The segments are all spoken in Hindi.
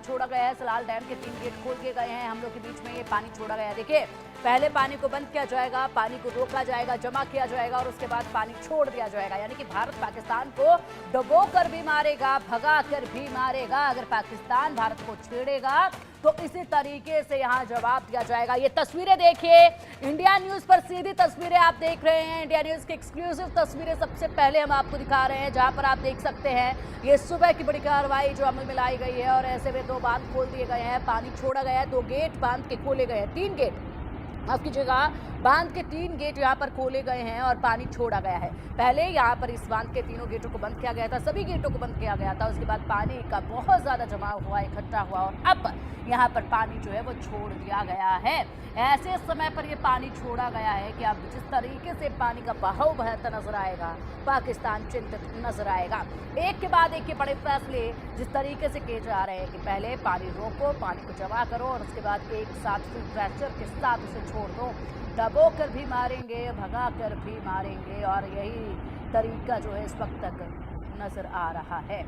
छोड़ा गया है। सलाल डैम के 3 गेट खोल के गए हैं, हम लोग के बीच में ये पानी छोड़ा गया है। देखिए, पहले पानी को बंद किया जाएगा, पानी को रोका जाएगा, जमा किया जाएगा और उसके बाद पानी छोड़ दिया जाएगा। यानी कि भारत पाकिस्तान को डुबो कर भी मारेगा, भगा कर भी मारेगा। अगर पाकिस्तान भारत को छेड़ेगा तो इसी तरीके से यहाँ जवाब दिया जाएगा। ये तस्वीरें देखिए, इंडिया न्यूज पर सीधी तस्वीरें आप देख रहे हैं। इंडिया न्यूज की एक्सक्लूसिव तस्वीरें सबसे पहले हम आपको दिखा रहे हैं, जहां पर आप देख सकते हैं ये सुबह की बड़ी कार्रवाई जो अमल में लाई गई है। और ऐसे में 2 बांध खोल दिए गए हैं, पानी छोड़ा गया है, 2 गेट बांध के खोले गए हैं, 3 गेट माफ कीजिएगा, बांध के 3 गेट यहाँ पर खोले गए हैं और पानी छोड़ा गया है। पहले यहाँ पर इस बांध के 3 गेटों को बंद किया गया था, सभी गेटों को बंद किया गया था। उसके बाद पानी का बहुत ज्यादा जमाव हुआ, इकट्ठा हुआ और अब यहाँ पर पानी जो है वो छोड़ दिया गया है। ऐसे समय पर ये पानी छोड़ा गया है कि अब जिस तरीके से पानी का बहाव बहता नजर आएगा, पाकिस्तान चिंतित नजर आएगा। एक के बाद एक के बड़े फैसले जिस तरीके से किए जा रहे हैं कि पहले पानी रोको, पानी को जमा करो और उसके बाद एक साथ फुल प्रेशर के साथ उसे छोड़ दो। दबो कर भी मारेंगे, भगा कर भी मारेंगे और यही तरीका जो है इस वक्त तक नजर आ रहा है।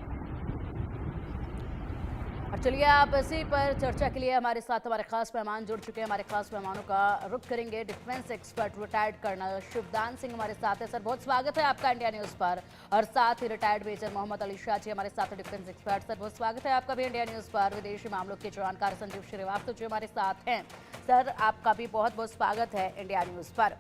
और चलिए आप इसी पर चर्चा के लिए हमारे साथ हमारे खास मेहमान जुड़ चुके हैं। हमारे खास मेहमानों का रुख करेंगे। Defence expert retired colonel Shivdan Singh हमारे साथ है। सर, बहुत स्वागत है आपका इंडिया न्यूज़ पर। और साथ ही रिटायर्ड मेजर मोहम्मद अली शाह जी हमारे साथ, डिफेंस एक्सपर्ट। सर, बहुत स्वागत है आपका भी इंडिया न्यूज़ पर। विदेशी मामलों के जानकार संजीव श्रीवास्तव जी हमारे साथ हैं। सर, आपका भी बहुत बहुत स्वागत है इंडिया न्यूज़ पर।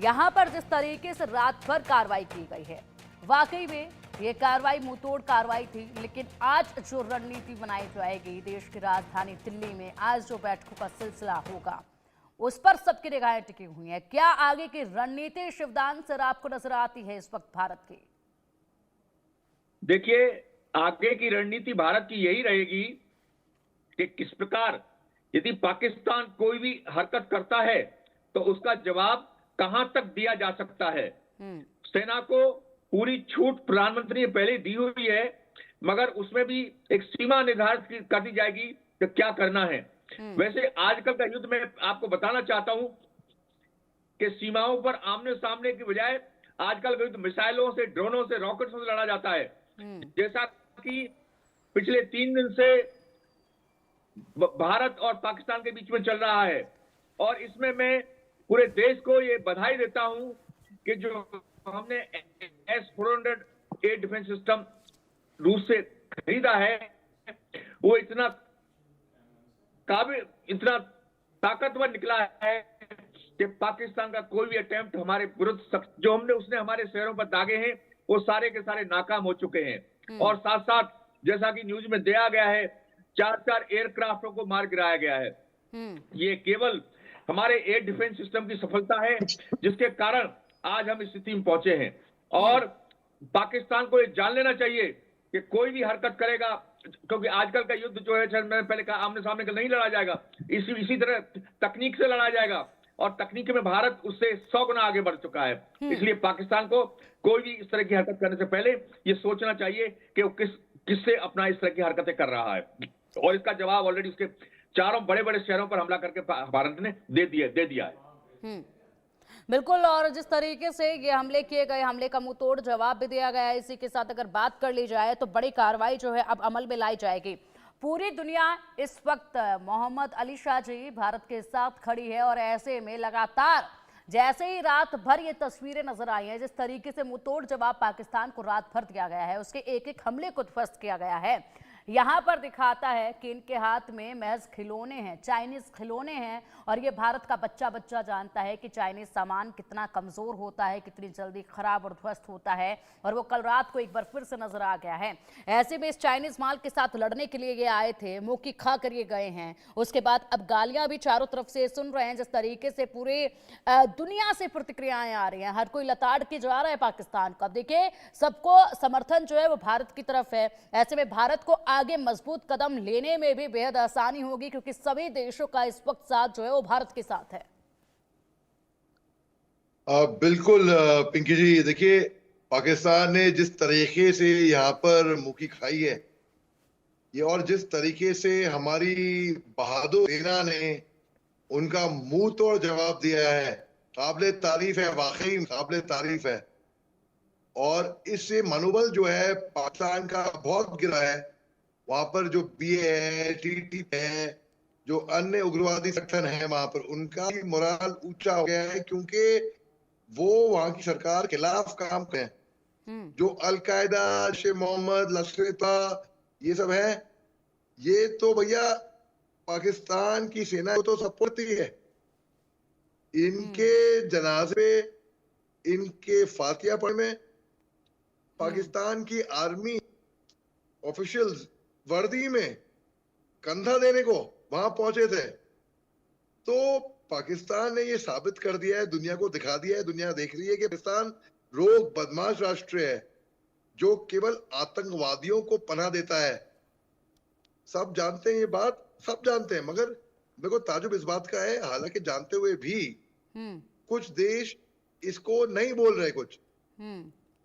यहाँ पर जिस तरीके से रात भर कार्रवाई की गई है, वाकई में ये कार्रवाई मुंहतोड़ कार्रवाई थी। लेकिन आज जो रणनीति बनाई जाएगी देश की राजधानी दिल्ली में, आज जो बैठकों का सिलसिला होगा, उस पर सबकी निगाहें टिकी हुई हैं। क्या आगे की रणनीति शिवदान सर आपको नजर आती है इस वक्त भारत की? देखिए, आगे की रणनीति भारत की यही रहेगी कि किस प्रकार यदि पाकिस्तान कोई भी हरकत करता है तो उसका जवाब कहां तक दिया जा सकता है। सेना को पूरी छूट प्रधानमंत्री ने पहले दी हुई है, मगर उसमें भी एक सीमा निर्धारित कर दी जाएगी कि क्या करना है। वैसे आजकल का युद्ध में आपको बताना चाहता हूं कि सीमाओं पर आमने सामने की बजाय आजकल का युद्ध मिसाइलों से, ड्रोनों से, रॉकेटों से लड़ा जाता है। जैसा कि पिछले 3 दिन से भारत और पाकिस्तान के बीच में चल रहा है। और इसमें मैं पूरे देश को ये बधाई देता हूं कि जो हमने S-400 एयर डिफेंस सिस्टम रूस से खरीदा है, वो इतना इतना ताकतवर निकला है कि पाकिस्तान का कोई भी अटेम्प्ट हमारे विरुद्ध जो उसने हमारे शहरों पर दागे हैं, वो सारे के सारे नाकाम हो चुके हैं। और साथ साथ जैसा कि न्यूज में दिया गया है, 4 एयरक्राफ्टों को मार गिराया गया है। ये केवल हमारे एयर डिफेंस सिस्टम की सफलता है जिसके कारण आज हम इस स्थिति में पहुंचे हैं। और पाकिस्तान को ये जान लेना चाहिए कि कोई भी हरकत करेगा, क्योंकि आजकल का युद्ध जो है, मैंने पहले कहा, आमने सामने का नहीं लड़ा जाएगा, इसी तरह तकनीक से लड़ा जाएगा। और तकनीक में भारत उससे 100 गुना आगे बढ़ चुका है। इसलिए पाकिस्तान को कोई भी इस तरह की हरकत करने से पहले ये सोचना चाहिए कि वो किससे अपना इस तरह की हरकतें कर रहा है। और इसका जवाब ऑलरेडी उसके 4 बड़े बड़े शहरों पर हमला करके भारत ने दे दिया है। बिल्कुल। और जिस तरीके से ये हमले किए गए, हमले का मुंहतोड़ जवाब भी दिया गया है। इसी के साथ अगर बात कर ली जाए तो बड़ी कार्रवाई जो है अब अमल में लाई जाएगी। पूरी दुनिया इस वक्त मोहम्मद अली शाह जी भारत के साथ खड़ी है और ऐसे में लगातार जैसे ही रात भर ये तस्वीरें नजर आई हैं, जिस तरीके से मुंहतोड़ जवाब पाकिस्तान को रात भर दिया गया है, उसके एक हमले को ध्वस्त किया गया है। यहाँ पर दिखाता है कि इनके हाथ में महज खिलौने हैं, चाइनीज खिलौने हैं। और ये भारत का बच्चा जानता है कि चाइनीज सामान कितना कमजोर होता है, कितनी जल्दी खराब और ध्वस्त होता है। और वो कल रात को एक बार फिर से नजर आ गया है। ऐसे में इस चाइनीज माल के साथ लड़ने के लिए ये आए थे, मुंह की खा कर ये गए हैं। उसके बाद अब गालियां भी चारों तरफ से सुन रहे हैं। जिस तरीके से पूरे दुनिया से प्रतिक्रियाएं आ रही हैं, हर कोई लताड़ के जा रहा है पाकिस्तान को। अब देखिए, सबको समर्थन जो है वो भारत की तरफ है। ऐसे में भारत को आगे मजबूत कदम लेने में भी बेहद आसानी होगी, क्योंकि सभी देशों का इस वक्त साथ जो है वो भारत के साथ है। बिल्कुल पिंकी जी, देखिए, पाकिस्तान ने जिस तरीके से यहाँ पर मुकी खाई है ये, और जिस तरीके से हमारी बहादुर सेना ने उनका मुंह तोड़ जवाब दिया है, काबिले तारीफ है, वाकई काबिले तारीफ है। और इससे मनोबल जो है पाकिस्तान का बहुत गिरा है। वहां पर जो बीए है, टीटी है, जो अन्य उग्रवादी संगठन है वहां पर, उनका भी मोराल ऊंचा हो गया है, क्योंकि वो वहां की सरकार के खिलाफ काम करें। जो अलकायदा, जैश मोहम्मद, लश्कर ये सब है, ये तो भैया पाकिस्तान की सेना को तो सपोर्ट ही है। इनके जनाजे पे, इनके फातिया पढ़ने में पाकिस्तान की आर्मी ऑफिशियल्स वर्दी में कंधा देने को वहां पहुंचे थे। तो पाकिस्तान ने ये साबित कर दिया है, दुनिया को दिखा दिया है, दुनिया देख रही है कि पाकिस्तान रोग बदमाश राष्ट्र है जो केवल आतंकवादियों को पनाह देता है। सब जानते हैं ये बात, सब जानते हैं, मगर मेरे को ताजुब इस बात का है, हालांकि जानते हुए भी कुछ देश इसको नहीं बोल रहे। कुछ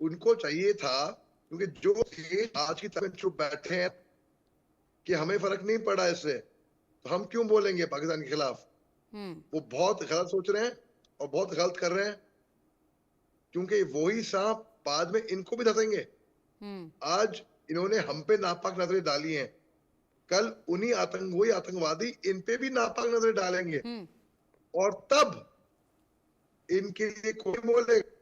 उनको चाहिए था, क्योंकि जो देश आज की तारीख में चुप बैठे हैं कि हमें फर्क नहीं पड़ा इससे, तो हम क्यों बोलेंगे पाकिस्तान के खिलाफ। वो बहुत गलत सोच रहे हैं और बहुत गलत कर रहे हैं, क्योंकि वही सांप बाद में इनको भी धसेंगे। आज इन्होंने हम पे नापाक नजरें डाली हैं, कल वही आतंकवादी इन पे भी नापाक नजरें डालेंगे, और तब इनके लिए कोई बोलेगा